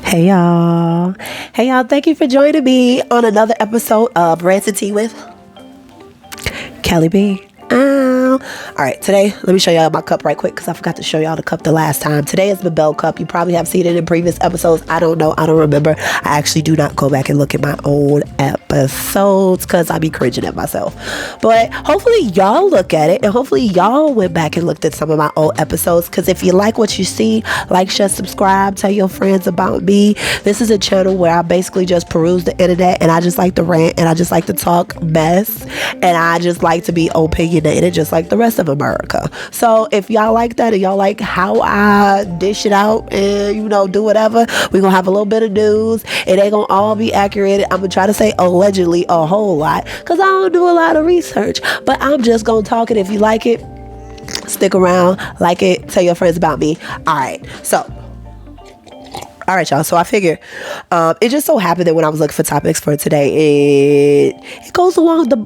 Hey y'all. Hey y'all, thank you for joining me on another episode of Rants and Tea with Kelly B. Alright, today, let me show y'all my cup right quick because I forgot to show y'all the cup the last time. Today is the Bell cup. You probably have seen it in previous episodes. I don't know. I don't remember. I actually do not go back and look at my old episodes because I be cringing at myself. But hopefully y'all look at it and hopefully y'all went back and looked at some of my old episodes, because if you like what you see, like, share, subscribe, tell your friends about me. This is a channel where I basically just peruse the internet and I just like to rant and I just like to talk mess and I just like to be opinionated just like the rest of America. So if y'all like that and y'all like how I dish it out and do whatever, we're gonna have a little bit of news. It ain't gonna all be accurate. I'm gonna try to say allegedly a whole lot because I don't do a lot of research, but I'm just gonna talk it. If you like it, stick around, like it, tell your friends about me. All right, y'all. So I figure it just so happened that when I was looking for topics for today, it goes along the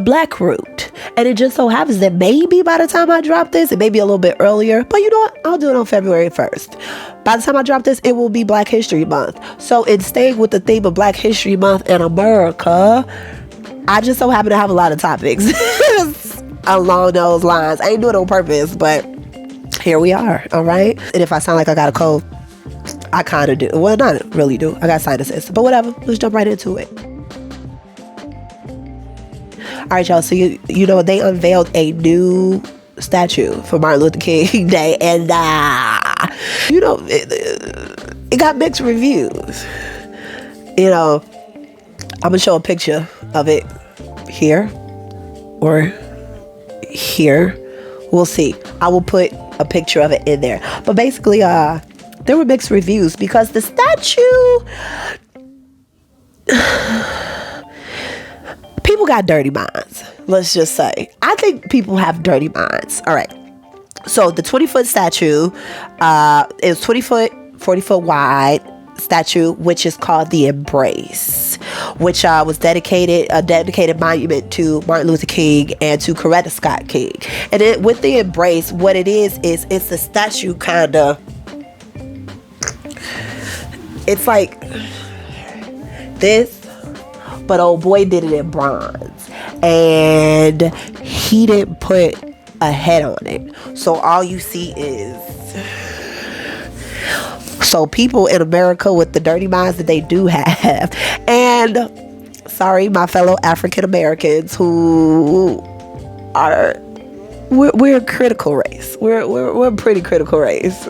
black route, and it just so happens that maybe by the time I drop this, it may be a little bit earlier, but you know what, I'll do it on February 1st. By the time I drop this, it will be Black History Month. So in staying with the theme of Black History Month in America, I just so happen to have a lot of topics along those lines. I ain't doing it on purpose, but here we are. All right. And if I sound like I got a cold, I kind of do. Well, not really do. I got sinuses, but whatever. Let's jump right into it. All right, y'all. So they unveiled a new statue for Martin Luther King Day, and it got mixed reviews. I'm gonna show a picture of it here or here. We'll see. I will put a picture of it in there. But basically, there were mixed reviews because the statue, people got dirty minds. Let's just say. I think people have dirty minds. All right. So the 20-foot statue, it was 20 foot, 40 foot wide statue, which is called the Embrace, which was a dedicated monument to Martin Luther King and to Coretta Scott King. And with the Embrace, what it is it's a statue kind of, it's like this, but old boy did it in bronze, and he didn't put a head on it, so all you see is, so people in America with the dirty minds that they do have, and sorry, my fellow African Americans who are, we're a critical race. We're a pretty critical race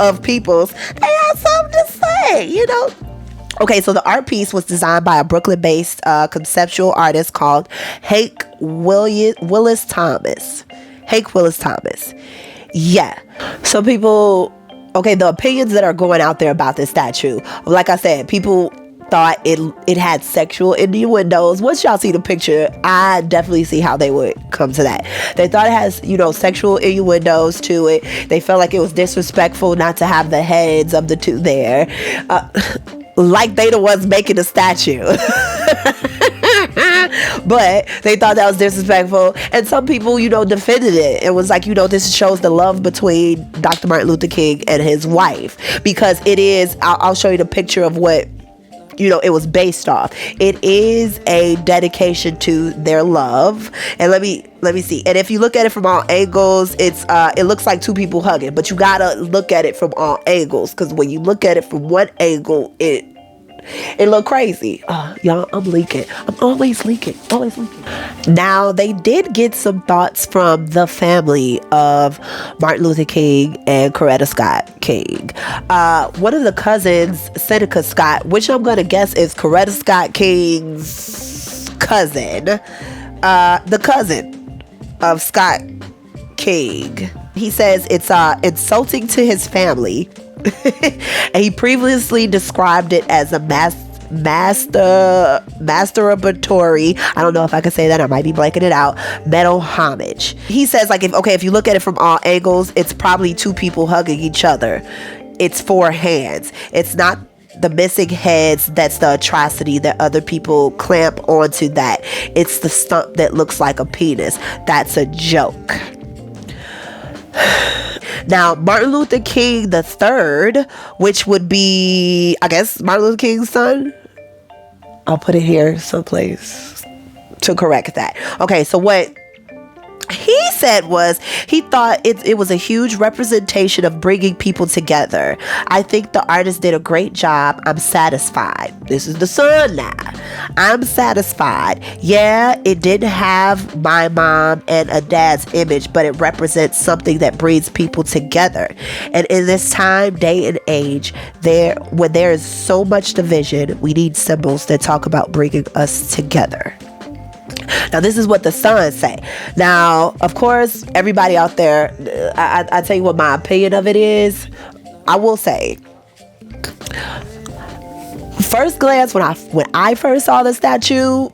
of peoples. They have something to say, Okay, so the art piece was designed by a Brooklyn-based conceptual artist called Hank Willis Thomas. Yeah. So people, the opinions that are going out there about this statue, like I said, people thought it had sexual innuendos. Once y'all see the picture, I definitely see how they would come to that. They thought it has, sexual innuendos to it. They felt like it was disrespectful not to have the heads of the two there. Like they the ones making the statue. But they thought that was disrespectful, and some people defended it. It was like, this shows the love between Dr. Martin Luther King and his wife, because it is, I'll show you the picture of what it was based off. It is a dedication to their love. And let me see. And if you look at it from all angles, it looks like two people hugging, but you gotta look at it from all angles, because when you look at it from one angle, it look crazy. Y'all, I'm leaking. I'm always leaking. Now, they did get some thoughts from the family of Martin Luther King and Coretta Scott King. One of the cousins, Seneca Scott, which I'm going to guess is Coretta Scott King's cousin, the cousin of Scott King. He says it's insulting to his family. And he previously described it as a masturbatory, I don't know if I can say that, I might be blanking it out, metal homage. He says, like, if you look at it from all angles, it's probably two people hugging each other. It's four hands. It's not the missing heads that's the atrocity that other people clamp onto that. It's the stump that looks like a penis. That's a joke. Now, Martin Luther King the third, which would be, I guess, Martin Luther King's son. I'll put it here someplace to correct that. Okay, so what he said was he thought it was a huge representation of bringing people together. I think the artist did a great job. I'm satisfied. This is the son now. I'm satisfied. Yeah, it didn't have my mom and a dad's image, but it represents something that brings people together. And in this time, day and age, when there is so much division, we need symbols that talk about bringing us together. Now, this is what the Sun say. Now, of course, everybody out there, I tell you what my opinion of it is. I will say, first glance, when I first saw the statue,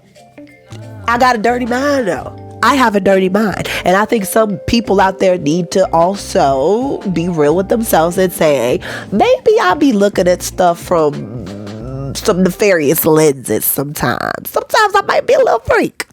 I got a dirty mind though. I have a dirty mind. And I think some people out there need to also be real with themselves and say, maybe I'll be looking at stuff from some nefarious lenses sometimes. Sometimes I might be a little freak.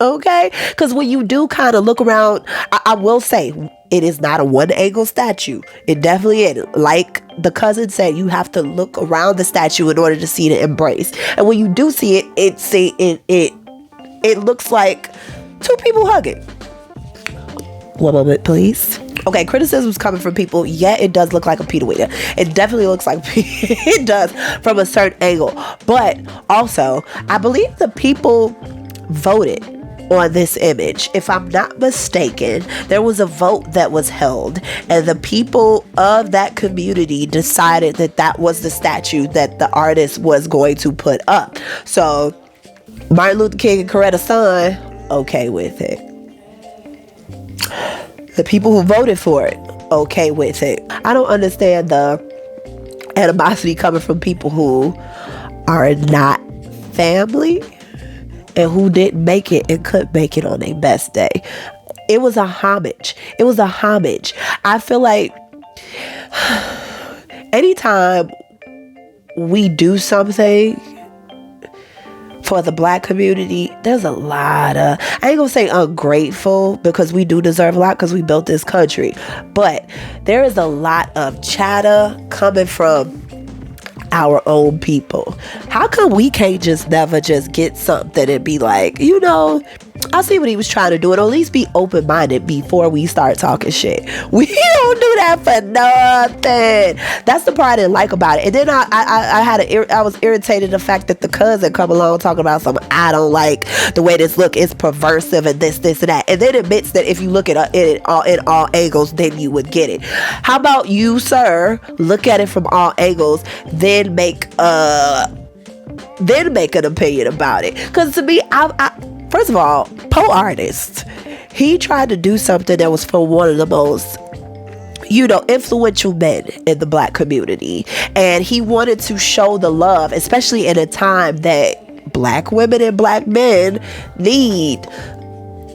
Okay? Because when you do kind of look around, I will say, it is not a one angle statue. It definitely is. Like the cousin said, you have to look around the statue in order to see the embrace. And when you do see it, it looks like two people hugging. One moment, please. Okay, criticism's coming from people. Yeah, it does look like a Peter Witter. It definitely looks like it does from a certain angle. But also, I believe the people voted on this image. If I'm not mistaken, there was a vote that was held, and the people of that community decided that that was the statue that the artist was going to put up. So Martin Luther King and Coretta's son, okay with it. The people who voted for it, okay with it. I don't understand the animosity coming from people who are not family and who didn't make it and couldn't make it on their best day. It was a homage. It was a homage. I feel like anytime we do something for the Black community, there's a lot of, I ain't gonna say ungrateful, because we do deserve a lot because we built this country, but there is a lot of chatter coming from our own people. How come we can't just never just get something and be like, you know, I see what he was trying to do, and at least be open-minded before we start talking shit. We don't do that for nothing. That's the part I didn't like about it. And then I was irritated the fact that the cousin come along talking about something. I don't like the way this look is perversive and this and that, and then admits that if you look at it in all angles, then you would get it. How about you, sir, look at it from all angles, then make an opinion about it? Because to me, first of all, Poe artist, he tried to do something that was for one of the most, influential men in the Black community. And he wanted to show the love, especially in a time that Black women and Black men need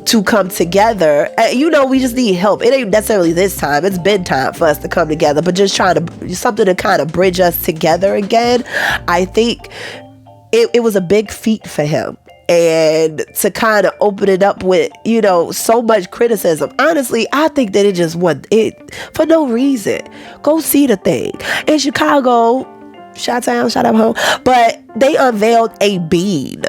to come together. We just need help. It ain't necessarily this time. It's been time for us to come together, but just trying to, something to kind of bridge us together again. I think it was a big feat for him. And to kind of open it up with, so much criticism. Honestly, I think that it just wasn't it for no reason. Go see the thing. In Chicago, Chi-Town, shout out home. But they unveiled a bean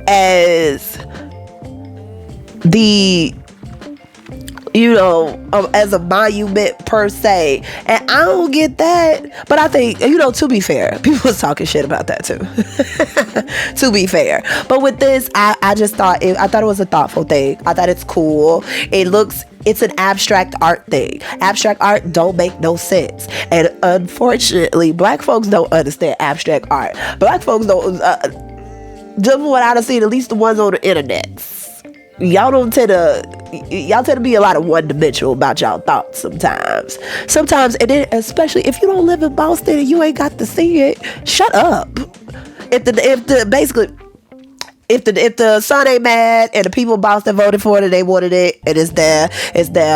as the, as a monument per se. And I don't get that. But I think, to be fair, people was talking shit about that too. To be fair. But with this, I just thought it was a thoughtful thing. I thought it's cool. It's an abstract art thing. Abstract art don't make no sense. And unfortunately, Black folks don't understand abstract art. Black folks don't, just what I've seen, at least the ones on the internet. Y'all tend to be a lot of one-dimensional about y'all thoughts sometimes. And then especially if you don't live in Boston and you ain't got to see it, shut up. If the son ain't mad and the people in Boston voted for it and they wanted it and it's there,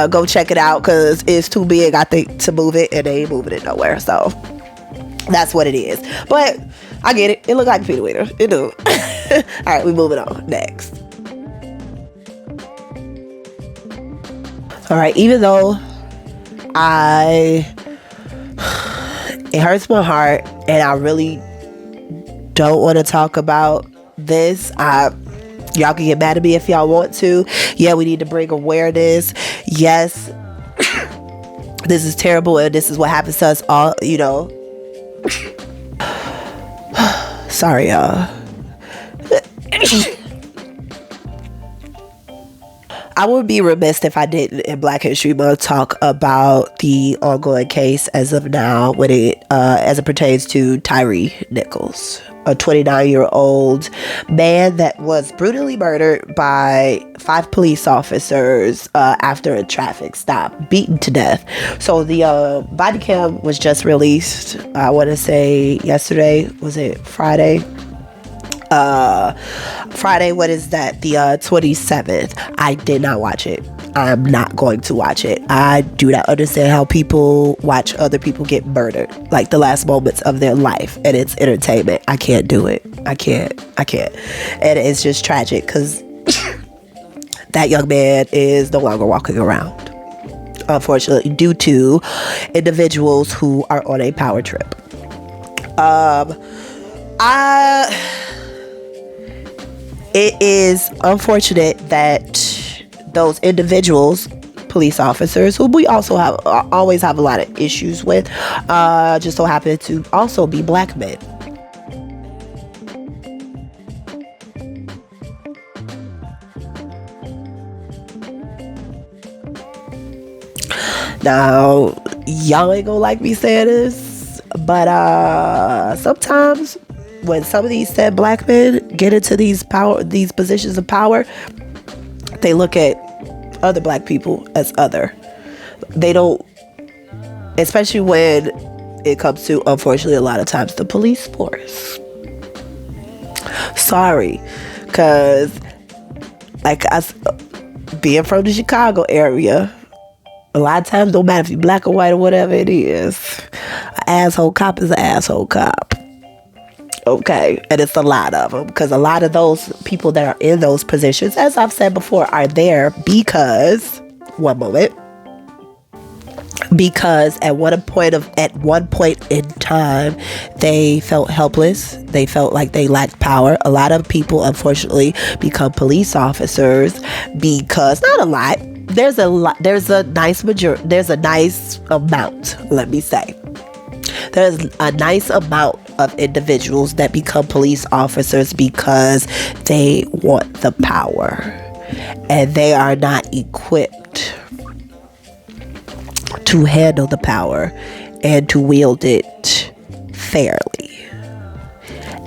go check it out, because it's too big, I think, to move it, and they ain't moving it nowhere. So that's what it is. But I get it. It look like Peter Witter. It do. All right, we moving on. Next. All right, even though it hurts my heart and I really don't want to talk about this. Y'all can get mad at me if y'all want to. Yeah, we need to bring awareness. Yes, this is terrible and this is what happens to us all, Sorry, y'all. I would be remiss if I didn't in Black History Month talk about the ongoing case as of now when as it pertains to Tyree Nichols, a 29-year-old man that was brutally murdered by 5 police officers after a traffic stop, beaten to death. So the body cam was just released, I want to say yesterday. Was it Friday? What is that? The 27th. I did not watch it. I'm not going to watch it. I do not understand how people watch other people get murdered, like the last moments of their life, and it's entertainment. I can't do it. I can't. And it's just tragic because that young man is no longer walking around, unfortunately, due to individuals who are on a power trip. It is unfortunate that those individuals, police officers, who we also always have a lot of issues with, just so happen to also be Black men. Now, y'all ain't gonna like me saying this, but sometimes when some of these said Black men get into these positions of power, they look at other Black people as other. They don't, especially when it comes to, unfortunately, a lot of times the police force. Sorry, because like us being from the Chicago area, a lot of times, no matter if you're Black or white or whatever it is, an asshole cop is an asshole cop. Okay, and it's a lot of them, because a lot of those people that are in those positions, as I've said before, are there because at one point in time they felt helpless. They felt like they lacked power. A lot of people, unfortunately, become police officers because, not a lot, there's a nice amount, let me say. There's a nice amount of individuals that become police officers because they want the power and they are not equipped to handle the power and to wield it fairly.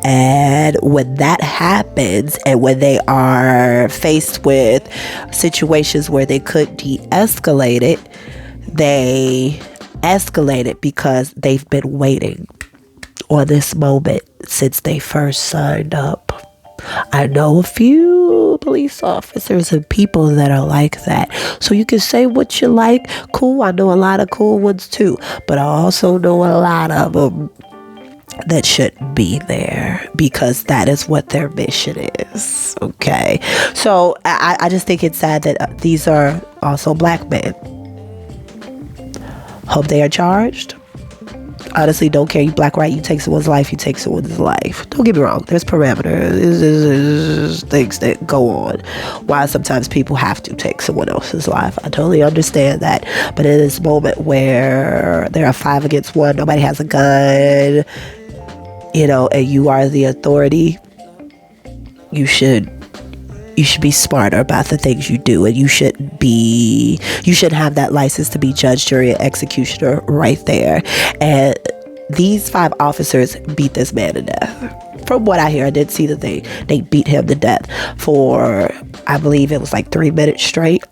And when that happens, and when they are faced with situations where they could de-escalate it, they escalate it because they've been waiting on this moment since they first signed up. I know a few police officers and people that are like that. So you can say what you like. Cool. I know a lot of cool ones too. But I also know a lot of them that shouldn't be there because that is what their mission is. Okay. So I just think it's sad that these are also Black men. Hope they are charged. Honestly, don't care. You Black, white, you take someone's life, you take someone's life. Don't get me wrong. There's parameters. There's things that go on. Why sometimes people have to take someone else's life. I totally understand that. But in this moment where there are 5 against 1, nobody has a gun, and you are the authority, you should be smarter about the things you do, and you should have that license to be judge, jury, and executioner right there. And these 5 officers beat this man to death. From what I hear, I did see that they beat him to death for, I believe it was like 3 minutes straight.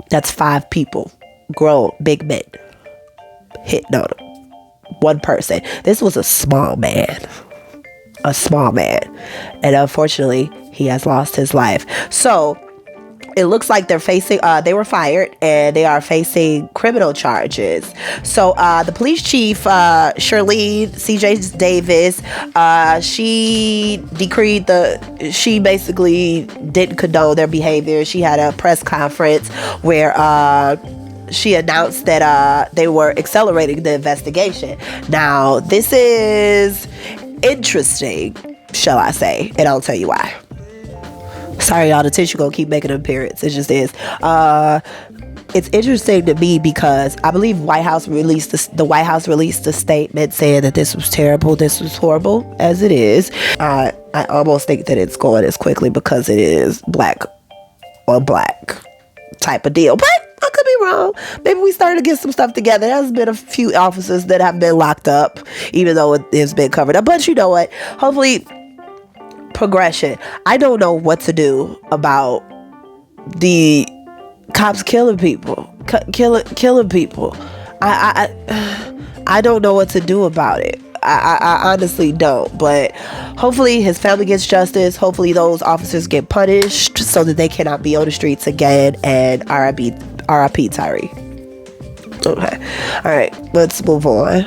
That's 5 people, grown, big men, hitting on him. One person. This was a small man. And unfortunately, he has lost his life. So it looks like they were fired and they are facing criminal charges. So the police chief, Shirlene CJ Davis, she basically didn't condone their behavior. She had a press conference where she announced that they were accelerating the investigation. Now, this is interesting, shall I say, and I'll tell you why. Sorry, y'all, the tissue gonna keep making an appearance. It just is. It's interesting to me because I believe the White House released a statement saying that this was terrible, this was horrible, as it is. I almost think that it's going as quickly because it is black on black type of deal, but I could be wrong. Maybe we started to get some stuff together. There's been a few officers that have been locked up, even though it has been covered up. But you know what? Hopefully, progression. I don't know what to do about the cops killing people, killing people. I don't know what to do about it. I honestly don't. But hopefully his family gets justice. Hopefully those officers get punished so that they cannot be on the streets again. And R.I.P. Tyree. Okay. All right. Let's move on.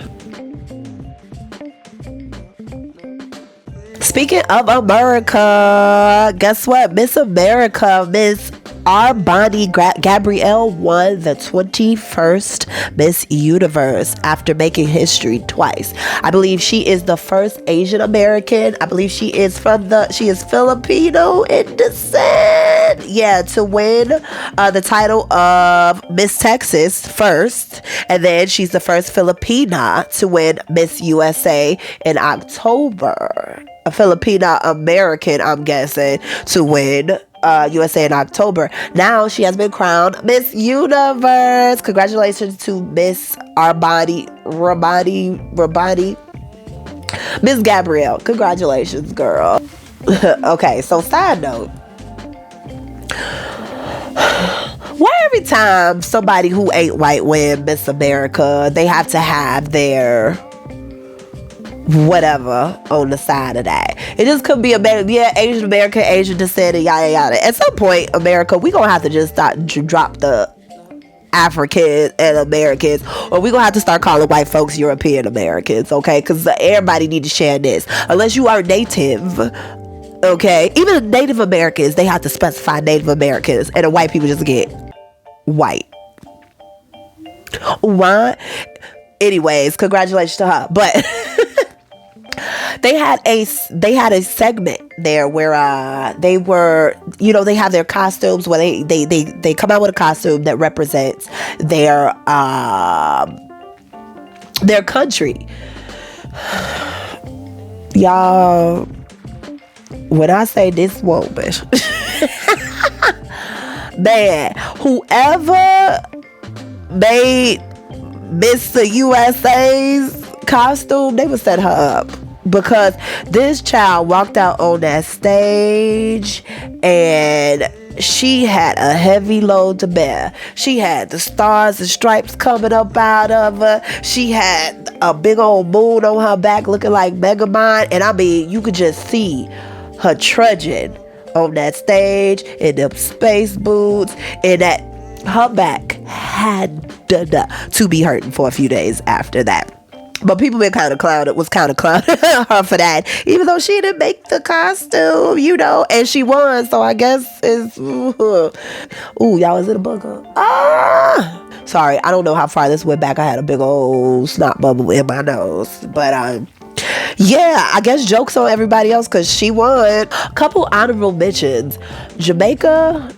Speaking of America, guess what? Miss America, Miss Arbani Gabrielle won the 21st Miss Universe after making history twice. I believe she is the first Asian American. I believe she is Filipino in descent. Yeah, to win the title of Miss Texas first. And then she's the first Filipina to win Miss USA in October. A Filipina American, I'm guessing, to win USA in October. Now she has been crowned Miss Universe. Congratulations to Miss Arbani, Miss Gabrielle. Congratulations, girl. Okay, so side note. Why every time somebody who ain't white win Miss America, they have to have their whatever on the side of that? It just could be Asian American, Asian descent, and yada yada. At some point, America, we gonna have to just drop the Africans and Americans, or we gonna have to start calling white folks European Americans, okay? Because everybody need to share this, unless you are native. Okay, even Native Americans, they have to specify Native Americans, and the white people just get white. Why? Anyways, congratulations to her, but. They had a segment there where they were, they have their costumes where they come out with a costume that represents their country. Y'all, when I say this woman, man, whoever made Mr. USA's costume, they would set her up. Because this child walked out on that stage and she had a heavy load to bear. She had the stars and stripes coming up out of her. She had a big old moon on her back looking like Megamind. And I mean, you could just see her trudging on that stage in them space boots, and that her back had to be hurting for a few days after that. But people been kind of clowned her for that, even though she didn't make the costume, and she won. So I guess it's ooh, y'all, is it a bugger? Sorry, I don't know how far this went back. I had a big old snot bubble in my nose, but yeah, I guess jokes on everybody else because she won. A couple honorable mentions. Jamaica,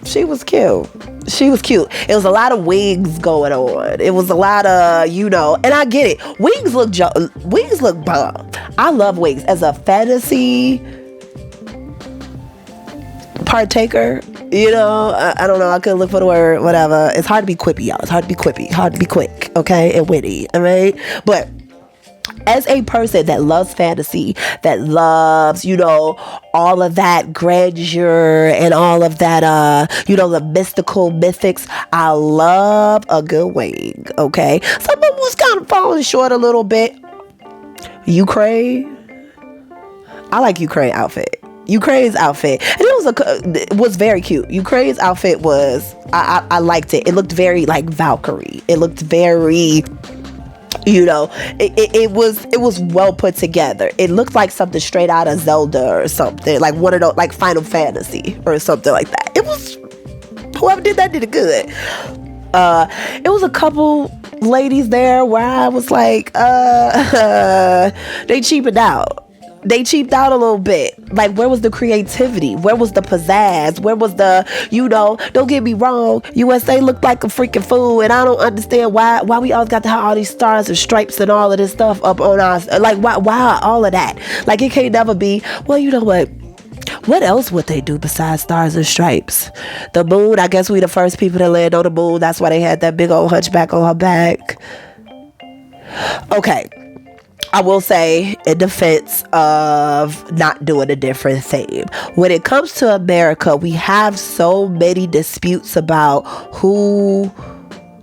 she was cute. It was a lot of wigs going on. It was a lot of, and I get it. Wigs look bomb. I love wigs as a fantasy partaker. I don't know. I couldn't look for the word, whatever. It's hard to be quippy, y'all. It's hard to be quippy. Hard to be quick, okay? And witty, all right? But as a person that loves fantasy, that loves, all of that grandeur and all of that, the mystical mythics, I love a good wig, okay? Some of them was kind of falling short a little bit. Ukraine, I like Ukraine outfit. Ukraine's outfit, and it was very cute. Ukraine's outfit was, I liked it. It looked very like Valkyrie. It looked very... it was well put together. It looked like something straight out of Zelda or something, like one of those, like Final Fantasy or something like that. It was, whoever did that did it good. It was a couple ladies there where I was like, they cheaped out. They cheaped out a little bit. Like, where was the creativity? Where was the pizzazz? Where was the, don't get me wrong, USA looked like a freaking fool, and I don't understand why we always got to have all these stars and stripes and all of this stuff up on us. Like, why all of that? Like, it can't never be, well, you know what else would they do besides stars and stripes? The moon, I guess we the first people to land on the moon. That's why they had that big old hunchback on her back. Okay. I will say, in defense of not doing a different theme, when it comes to America, we have so many disputes about who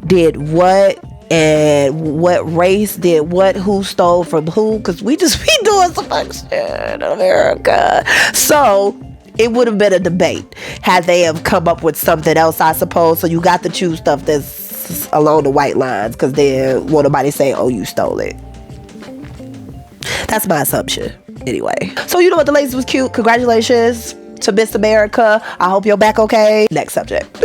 did what and what race did what, who stole from who, because we just be doing so much shit in America. So it would have been a debate had they have come up with something else, I suppose. So you got to choose stuff that's along the white lines, because then won't nobody say, oh, you stole it. That's my assumption. Anyway. So you know what? The ladies was cute. Congratulations to Miss America. I hope you're back okay. Next subject.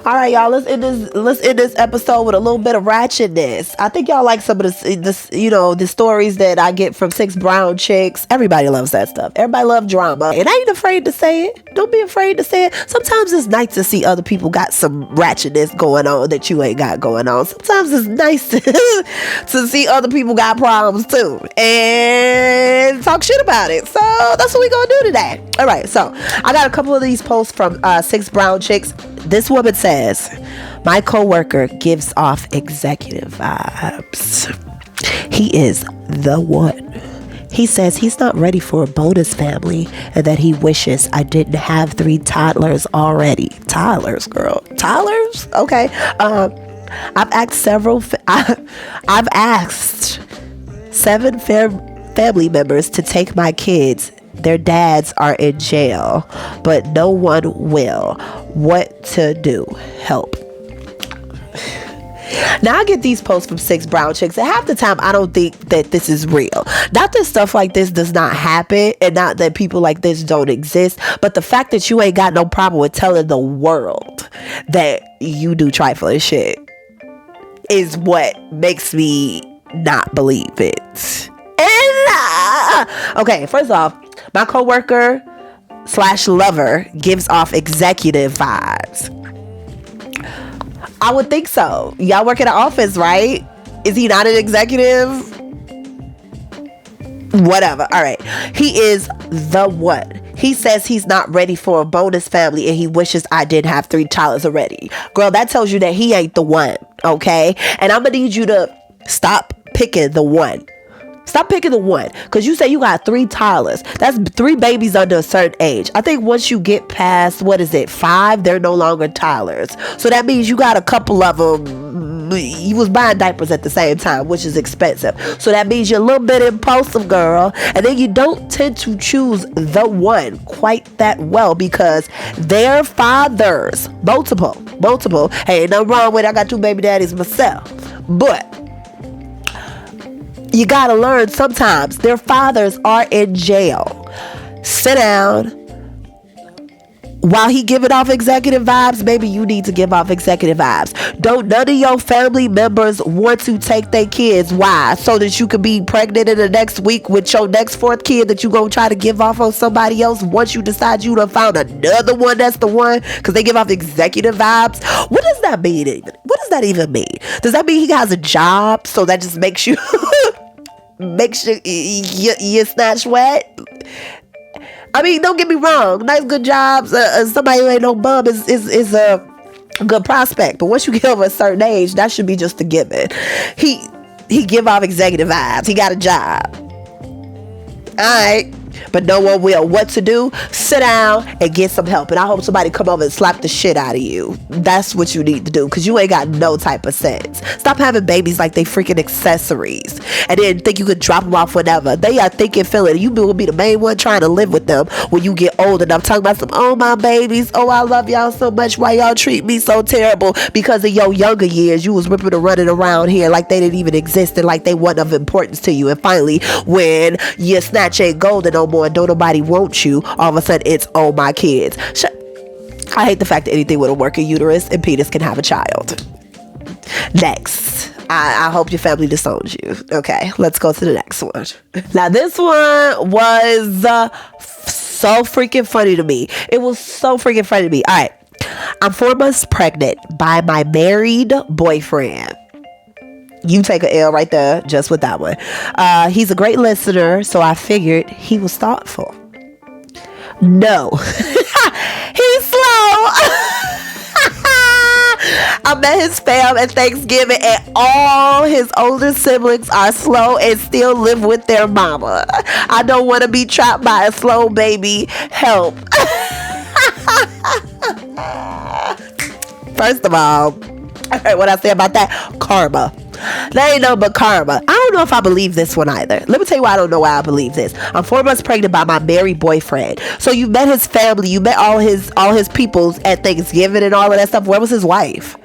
All right, y'all. Let's end this episode with a little bit of ratchetness. I think y'all like some of this, the stories that I get from 6 brown chicks. Everybody loves that stuff. Everybody loves drama, and I ain't afraid to say it. Don't be afraid to say it. Sometimes it's nice to see other people got some ratchetness going on that you ain't got going on. Sometimes it's nice to see other people got problems too and talk shit about it. So that's what we gonna do today. All right. So I got a couple of these posts from 6 brown chicks. This woman says, my coworker gives off executive vibes. He is the one. He says he's not ready for a bonus family and that he wishes I didn't have 3 toddlers already. Toddlers, girl. Toddlers? Okay. I've asked 7 family members to take my kids. Their dads are in jail, but no one will. What to do? Help. Now I get these posts from 6 brown chicks, and half the time I don't think that this is real. Not that stuff like this does not happen, and not that people like this don't exist, but the fact that you ain't got no problem with telling the world that you do trifling shit is what makes me not believe it. And okay, first off, my coworker / lover gives off executive vibes. I would think so. Y'all work in an office, right? Is he not an executive? Whatever. All right. He is the one. He says he's not ready for a bonus family and he wishes I did have 3 toddlers already. Girl, that tells you that he ain't the one. Okay? And I'm going to need you to stop picking the one. Stop picking the one, because you say you got 3 toddlers. That's 3 babies under a certain age. I think once you get past, 5, they're no longer toddlers. So that means you got a couple of them. You was buying diapers at the same time, which is expensive. So that means you're a little bit impulsive, girl. And then you don't tend to choose the one quite that well, because their fathers, multiple. Hey, ain't nothing wrong with it. I got 2 baby daddies myself. But you gotta learn sometimes their fathers are in jail. Sit down. While he giving off executive vibes, maybe you need to give off executive vibes. Don't none of your family members want to take their kids. Why? So that you can be pregnant in the next week with your next 4th kid that you gonna try to give off on somebody else once you decide you done found another one that's the one, because they give off executive vibes. What does that mean even? What does that even mean? Does that mean he has a job, so that just makes you you snatch wet? I mean, don't get me wrong. Nice, good jobs. Somebody who ain't no bum is a good prospect. But once you get over a certain age, that should be just a given. He give off executive vibes. He got a job. All right. But no one will. What to do? Sit down and get some help. And I hope somebody come over and slap the shit out of you. That's what you need to do, because you ain't got no type of sense. Stop having babies like they freaking accessories. and then think you could drop them off whenever. They are thinking, feeling you will be the main one trying to live with them when you get old enough. Talking about some, oh my babies, oh I love y'all so much, why y'all treat me so terrible? Because in your younger years you was ripping and running around here like they didn't even exist and like they wasn't of importance to you. And finally, when your snatch ain't golden no more and don't nobody want you, all of a sudden it's, oh my kids. I hate the fact that anything with a working uterus and penis can have a child. Next. I hope your family disowns you. Okay, let's go to the next one. Now, this one was so freaking funny to me. It was so freaking funny to me. All right. I'm 4 months pregnant by my married boyfriend. You take an L right there just with that one. He's a great listener, so I figured he was thoughtful. No. He's slow. I met his fam at Thanksgiving and all his older siblings are slow and still live with their mama. I don't want to be trapped by a slow baby. Help. First of all, what I say about that? Karma. That ain't no but karma. I don't know if I believe this one either. Let me tell you why I don't know why I believe this. I'm 4 months pregnant by my married boyfriend. So you met his family, you met all his peoples at Thanksgiving and all of that stuff. Where was his wife?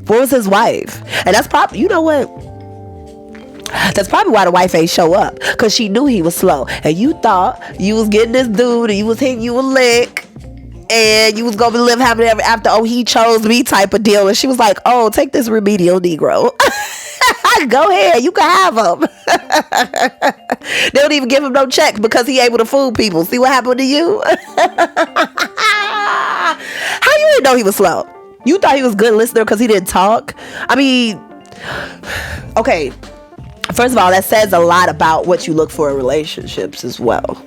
Where was his wife? And that's probably, you know what? That's probably why the wife ain't show up. Because she knew he was slow. And you thought you was getting this dude and you was hitting you a lick. And you was going to live happily ever after, oh, he chose me type of deal. And she was like, oh, take this remedial Negro. Go ahead, you can have him. They don't even give him no check because he able to fool people. See what happened to you? How you didn't know he was slow? You thought he was a good listener because he didn't talk? I mean, okay. First of all, that says a lot about what you look for in relationships as well.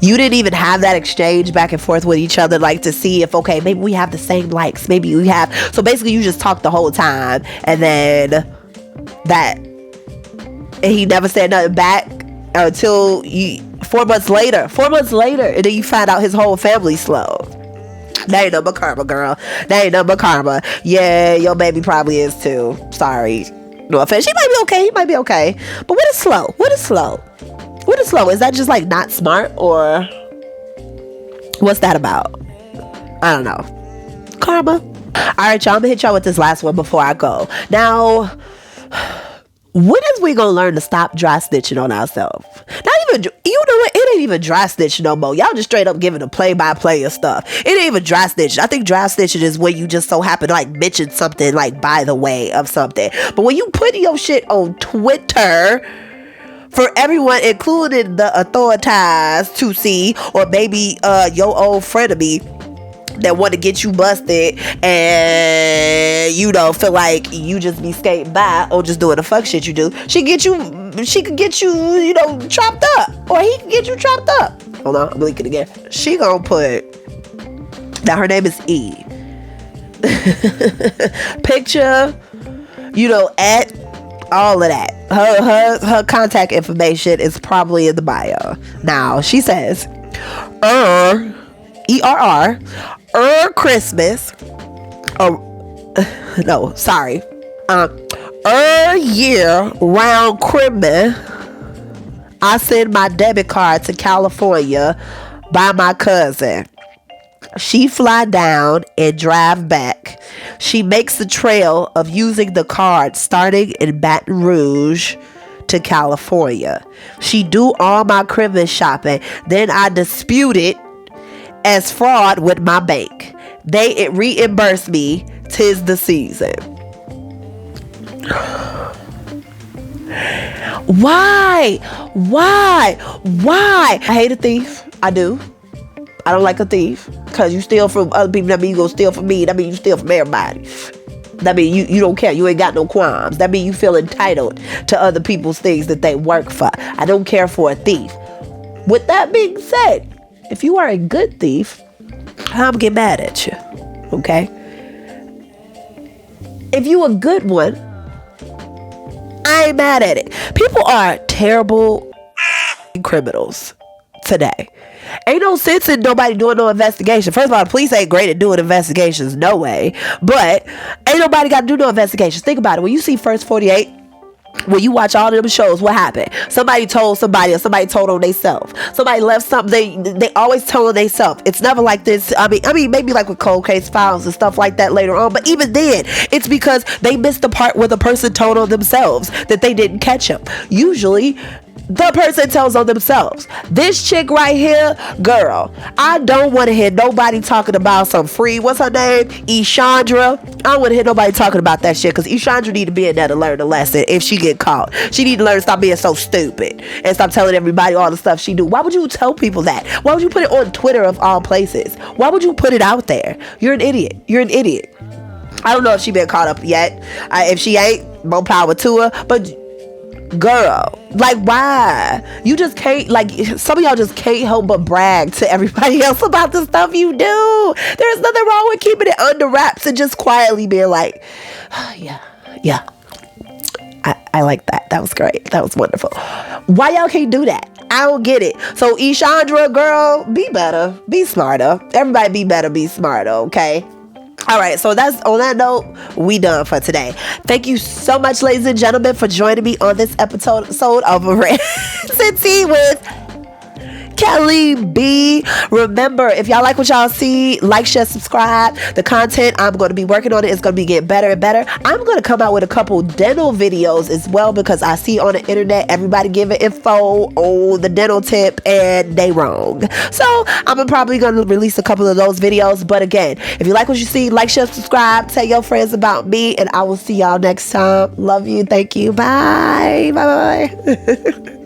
You didn't even have that exchange back and forth with each other, like to see if, okay, maybe we have the same likes. Maybe we have. So basically you just talked the whole time and then that, and he never said nothing back until 4 months later, and then you find out his whole family's slow. That ain't no but karma, girl. That ain't no but karma. Yeah, your baby probably is too. Sorry. No offense. She might be okay. He might be okay. But what is slow? What is slow? What is slow? Is that just like not smart, or what's that about? I don't know. Karma. All right, y'all. I'm gonna hit y'all with this last one before I go. Now, when is we gonna learn to stop dry stitching on ourselves? Not even, you know what? It ain't even dry stitching no more. Y'all just straight up giving a play-by-play of stuff. It ain't even dry stitching. I think dry stitching is when you just so happen to like mention something like by the way of something. But when you put your shit on Twitter for everyone, including the authorities, to see, or maybe your old frenemy that want to get you busted and you know feel like you just be skating by or just doing the fuck shit you do, she could get you, you know, chopped up, or he can get you chopped up. Hold on, I'm blinking again. She gonna put, now her name is E. Picture, you know, at all of that. Her contact information is probably in the bio. Now she says, ERR, Christmas. No, sorry. Year round cribbing. I send my debit card to California by my cousin. She fly down and drive back. She makes the trail of using the card starting in Baton Rouge to California. She do all my cribbing shopping. Then I dispute it as fraud with my bank. They reimburse me. 'Tis the season. Why? I hate a thief. I do. I don't like a thief. Because you steal from other people. That means you gonna steal from me. That means you steal from everybody. That means you don't care. You ain't got no qualms. That means you feel entitled to other people's things that they work for. I don't care for a thief. With that being said, if you are a good thief, I'm get mad at you. Okay? If you a good one, I ain't mad at it. People are terrible criminals today. Ain't no sense in nobody doing no investigation. First of all, the police ain't great at doing investigations, no way. But ain't nobody got to do no investigations. Think about it. When you see First 48 When you watch all of them shows, what happened? Somebody told somebody, or somebody told on themselves. Somebody left something. They always tell on themselves. It's never like this. I mean, maybe like with cold case files and stuff like that later on. But even then, it's because they missed the part where the person told on themselves that they didn't catch them. Usually, the person tells on themselves. This chick right here, girl, I don't want to hear nobody talking about some free, what's her name? Eshandra. I don't want to hear nobody talking about that shit, because Eshandra need to be in there to learn a lesson if she get caught. She need to learn to stop being so stupid and stop telling everybody all the stuff she do. Why would you tell people that? Why would you put it on Twitter of all places? Why would you put it out there? You're an idiot. You're an idiot. I don't know if she been caught up yet. If she ain't, more power to her. But girl, like, why? You just can't, like, some of y'all just can't help but brag to everybody else about the stuff you do. There's nothing wrong with keeping it under wraps and just quietly being like, oh, yeah, I like that. That was great. That was wonderful. Why y'all can't do that? I don't get it. So Eshandra, girl, be better, be smarter. Everybody be better, be smarter, okay? All right, so that's on that note, we done for today. Thank you so much, ladies and gentlemen, for joining me on this episode of Rants and Tea with Kelly B. Remember, if y'all like what y'all see, like, share, subscribe. The content, I'm going to be working on it. It's going to be getting better and better. I'm going to come out with a couple dental videos as well, because I see on the internet everybody giving info on the dental tip and they wrong. So I'm probably going to release a couple of those videos. But again, if you like what you see, like, share, subscribe. Tell your friends about me, and I will see y'all next time. Love you. Thank you. Bye. Bye.